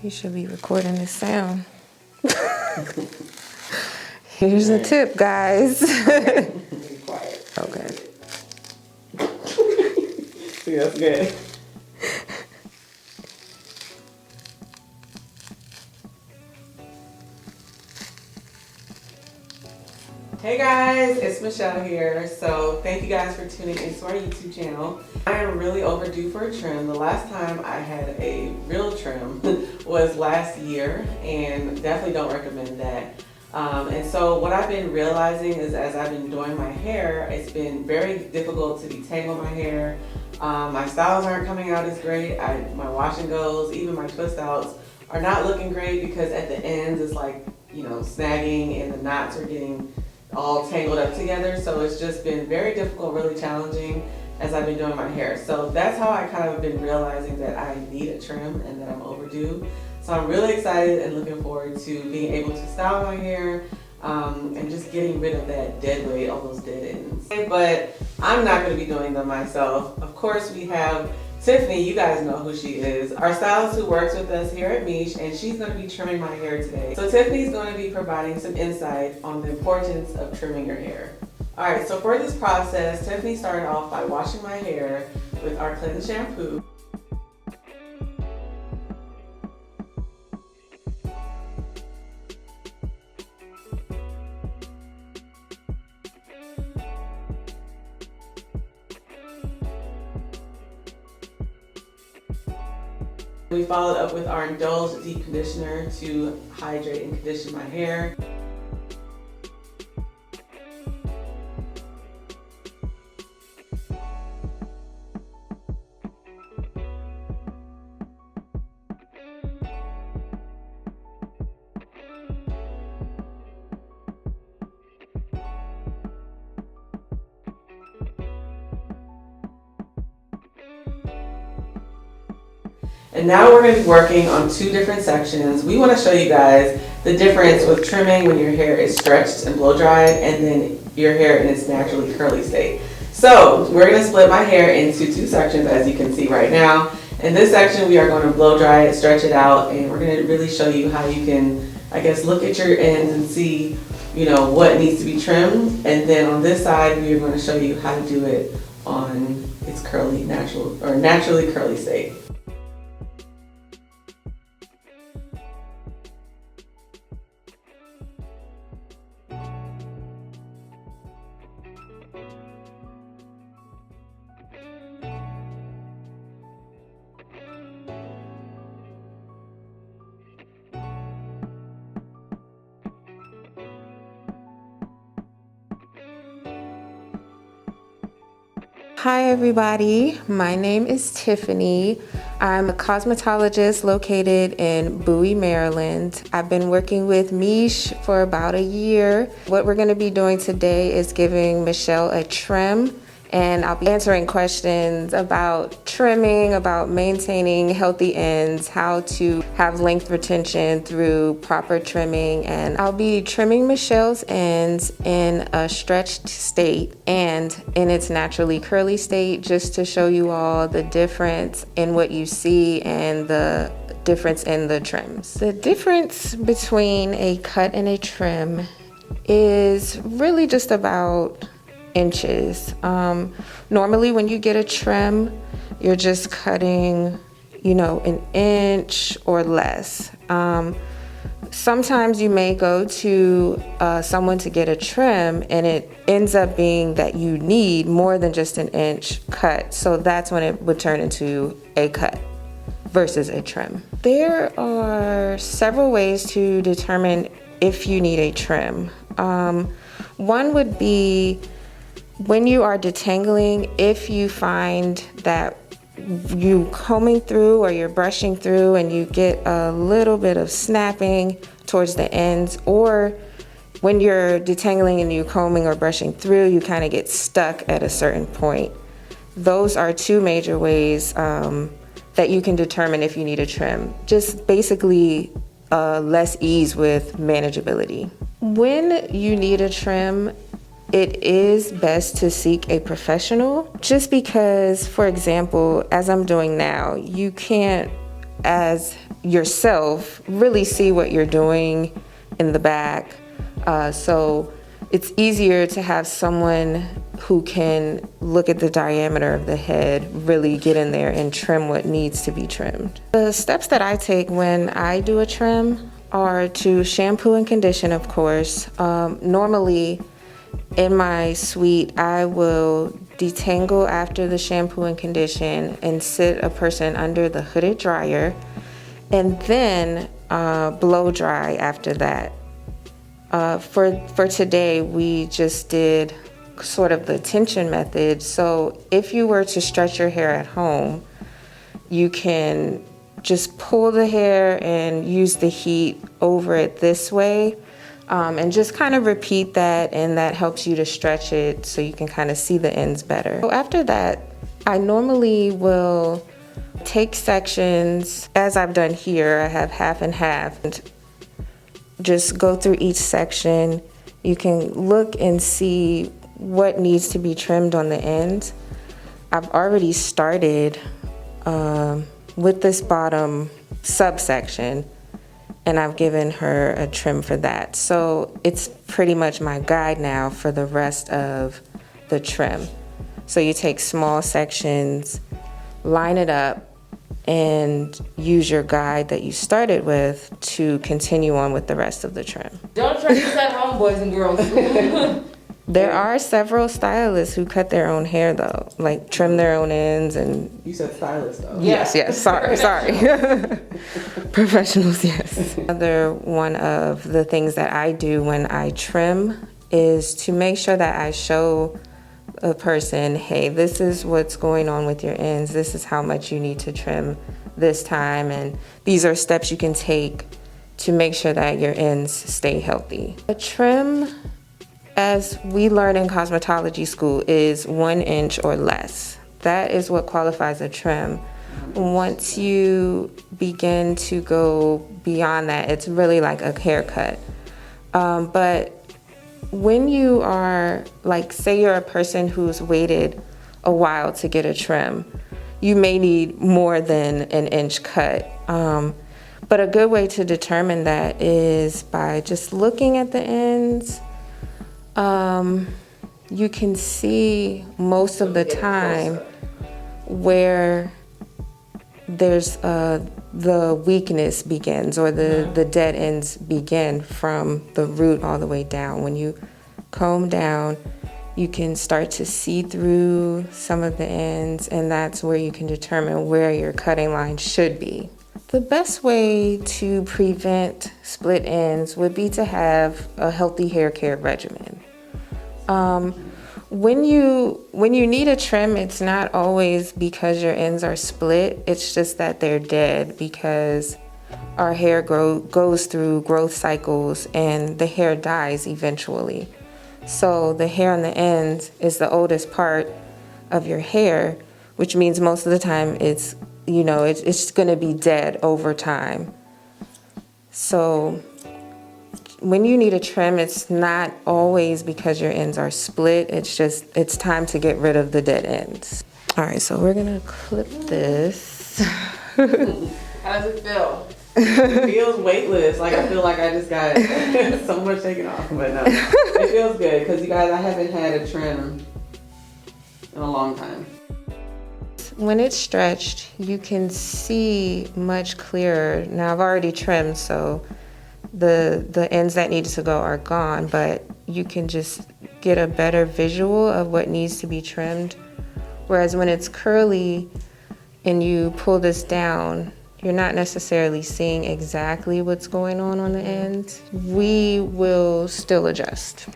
You should be recording this sound. Here's a tip, guys. Okay. Be quiet. Okay. See, that's good. Hey guys, it's Michelle here. So thank you guys for tuning into our YouTube channel. I am really overdue for a trim. The last time I had a real trim was last year, and definitely don't recommend that. And so what I've been realizing is as I've been doing my hair, it's been very difficult to detangle my hair. My styles aren't coming out as great. My wash and goes, even my twist outs are not looking great because at the ends it's like, you know, snagging and the knots are getting all tangled up together. So it's just been very difficult, really challenging as I've been doing my hair. So that's how I kind of been realizing that I need a trim and that I'm overdue. So I'm really excited and looking forward to being able to style my hair and just getting rid of that dead weight, all those dead ends. But I'm not going to be doing them myself. Of course, we have Tiffany. You guys know who she is, our stylist who works with us here at Miche, and she's going to be trimming my hair today. So Tiffany's going to be providing some insight on the importance of trimming your hair. Alright, so for this process, Tiffany started off by washing my hair with our cleanse shampoo. We followed up with our Indulge Deep Conditioner to hydrate and condition my hair. And now we're going to be working on two different sections. We want to show you guys the difference with trimming when your hair is stretched and blow dried and then your hair in its naturally curly state. So we're going to split my hair into two sections, as you can see right now. In this section we are going to blow dry it, stretch it out, and we're going to really show you how you can, I guess, look at your ends and see, you know, what needs to be trimmed. And then on this side we are going to show you how to do it on its curly, natural, or naturally curly state. Hi everybody, my name is Tiffany. I'm a cosmetologist located in Bowie, Maryland. I've been working with Miche for about a year. What we're going to be doing today is giving Michelle a trim, and I'll be answering questions about trimming, about maintaining healthy ends, how to have length retention through proper trimming, and I'll be trimming Michelle's ends in a stretched state and in its naturally curly state, just to show you all the difference in what you see and the difference in the trims. The difference between a cut and a trim is really just about inches. Normally when you get a trim, you're just cutting, you know, an inch or less. Sometimes you may go to someone to get a trim and it ends up being that you need more than just an inch cut. So that's when it would turn into a cut versus a trim. There are several ways to determine if you need a trim. One would be when you are detangling, if you find that you combing through or you're brushing through and you get a little bit of snapping towards the ends, or when you're detangling and you're combing or brushing through, you kind of get stuck at a certain point. Those are two major ways that you can determine if you need a trim. Just basically less ease with manageability. When you need a trim, it is best to seek a professional, just because, for example, as I'm doing now, you can't, as yourself really see what you're doing in the back. So it's easier to have someone who can look at the diameter of the head, really get in there and trim what needs to be trimmed. The steps that I take when I do a trim are to shampoo and condition, of course. Normally in my suite, I will detangle after the shampoo and condition and sit a person under the hooded dryer, and then blow dry after that. For today, we just did sort of the tension method. So if you were to stretch your hair at home, you can just pull the hair and use the heat over it this way, and just kind of repeat that, and that helps you to stretch it so you can kind of see the ends better. So after that, I normally will take sections, as I've done here. I have half and half, and just go through each section. You can look and see what needs to be trimmed on the ends. I've already started with this bottom subsection, and I've given her a trim for that. So it's pretty much my guide now for the rest of the trim. So you take small sections, line it up, and use your guide that you started with to continue on with the rest of the trim. Don't try this at home, boys and girls. There are several stylists who cut their own hair though, like trim their own ends and... You said stylist though. Yes, sorry. Professionals, yes. Another one of the things that I do when I trim is to make sure that I show a person, hey, this is what's going on with your ends. This is how much you need to trim this time. And these are steps you can take to make sure that your ends stay healthy. A trim, as we learn in cosmetology school, is 1 inch or less. That is what qualifies a trim. Once you begin to go beyond that, it's really like a haircut. But when you are, like, say you're a person who's waited a while to get a trim, you may need more than 1 inch cut. But a good way to determine that is by just looking at the ends. You can see most of the time where there's the weakness begins, or the dead ends begin from the root all the way down. When you comb down, you can start to see through some of the ends, and that's where you can determine where your cutting line should be. The best way to prevent split ends would be to have a healthy hair care regimen. When you need a trim, it's not always because your ends are split. It's just that they're dead, because our hair goes through growth cycles and the hair dies eventually. So the hair on the ends is the oldest part of your hair, which means most of the time it's going to be dead over time. So when you need a trim, it's not always because your ends are split. It's time to get rid of the dead ends. All right, so we're gonna clip this. How does it feel? It feels weightless. Like, I feel like I just got so much taken off, but no, it feels good because, you guys, I haven't had a trim in a long time. When it's stretched, you can see much clearer. Now, I've already trimmed, so the ends that needed to go are gone, but you can just get a better visual of what needs to be trimmed. Whereas when it's curly and you pull this down, you're not necessarily seeing exactly what's going on the ends. We will still adjust.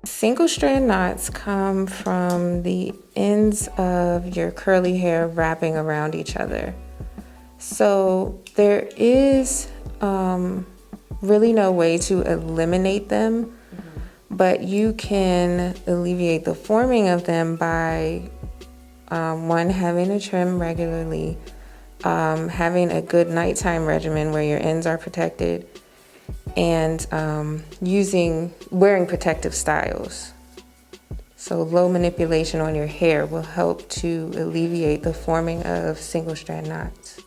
Single strand knots come from the ends of your curly hair wrapping around each other. So there is really no way to eliminate them, but you can alleviate the forming of them by one, having a trim regularly, having a good nighttime regimen where your ends are protected, and wearing protective styles. So low manipulation on your hair will help to alleviate the forming of single strand knots.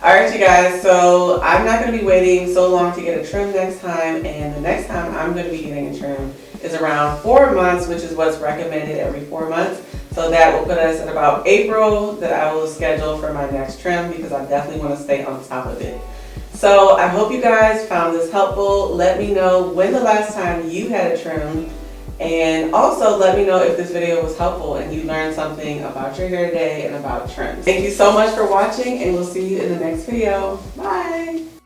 Alright you guys, so I'm not going to be waiting so long to get a trim next time, and the next time I'm going to be getting a trim is around 4 months, which is what's recommended every 4 months. So that will put us at about April that I will schedule for my next trim, because I definitely want to stay on top of it. So I hope you guys found this helpful. Let me know when the last time you had a trim, and also let me know if this video was helpful and you learned something about your hair today and about trims. Thank you so much for watching, and we'll see you in the next video. Bye!